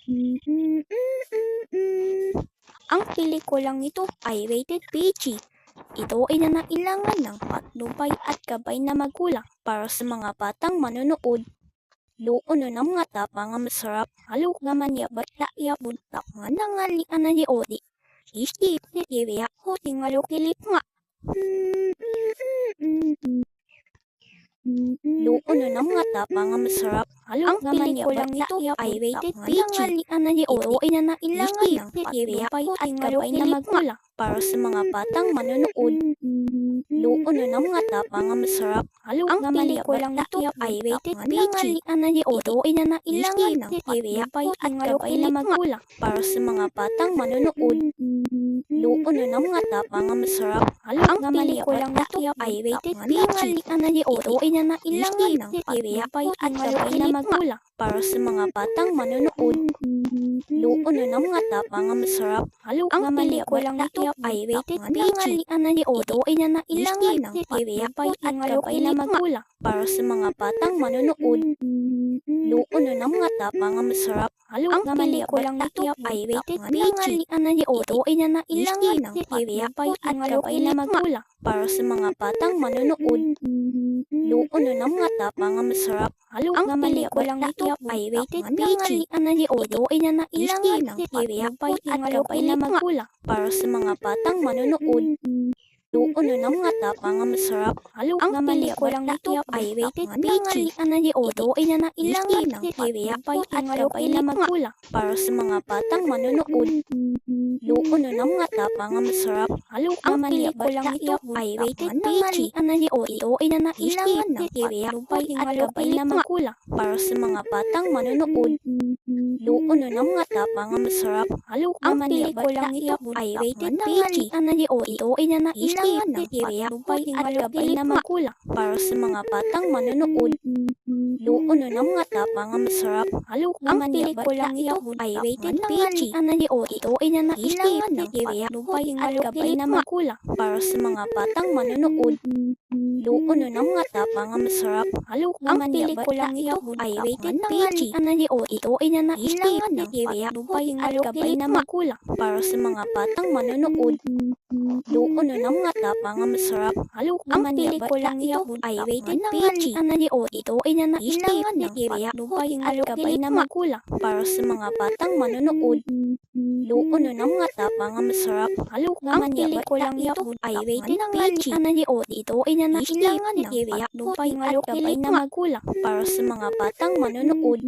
Mm, mm, mm, mm. Ang pelikulang ito ay rated PG. Ito ay nanailangan ng patnubay at gabay na magulang para sa mga batang manonood. Luon ng mga tapang nga masarap, haluk nga manyabat la buntak nga nangalian na di odi. Isip ni Tiria ko tingalok kilip nga. Luon ng mga tapang nga masarap, haluk nga manyabat la ay rated PG. Ito ay nanailangan ng patnubay at gabay na magulang para sa mga batang manonood. Luon ng mga tapang nga masarap, haluk nga manyabat la ay rated PG. Ito ay nanailangan ng patnubay at gabay na magulang para sa mga batang manonood. Luon ng mga tapang nga masarap, haluk nga manyabat la ay rated PG. Ito ay nanailangan ng patnubay at gabay na magulang para sa mga batang manonood. Luon ng mga tapang nga masarap, haluk nga manyabat la ay rated PG. Ito ay nanailangan ng patnubay at gabay na magulang para sa mga batang manonood. Luon ng mga tapang nga masarap, haluk nga manyabat la ay rated PG. Ito ay nanailangan ng patnubay at gabay na magulang para sa mga batang manonood. Luon ng mga tapang nga masarap, haluk nga manyabat la ay rated PG. Ito ay nanailangan ng patnubay at gabay na magulang para sa mga batang manonood. Luon ng mga tapang nga masarap, haluk nga manyabat la ay rated PG. Ito ay nanailangan ng patnubay at gabay na magulang para sa mga batang manonood. Luon ng mga tapang nga masarap, haluk nga manyabat la ay rated PG. Ito ay nanailangan ng patnubay at gabay na magulang para sa mga batang manonood. Luon ng mga tapang nga masarap, haluk nga manyabat la ay rated PG. Ito ay nanailangan ng patnubay at gabay na magulang para sa mga batang manonood. Luon ng mga tapang nga masarap, haluk nga manyabat la ay rated PG. Ito ay nanailangan ng patnubay at gabay na magulang para sa mga batang manonood. Luon ng mga tapang nga masarap, haluk nga manyabat la ay rated PG. Ito ay nanailangan ng patnubay at gabay na magulang para sa mga batang manonood. Luon ng mga tapang nga masarap, haluk nga manyabat la ay rated PG. Ito ay nanailangan ng patnubay at gabay na magulang para sa mga batang manonood. Luon ng mga tapang nga masarap, haluk nga manyabat la ay rated PG. Ito ay nanailangan ng patnubay at gabay na magulang para sa mga batang manonood.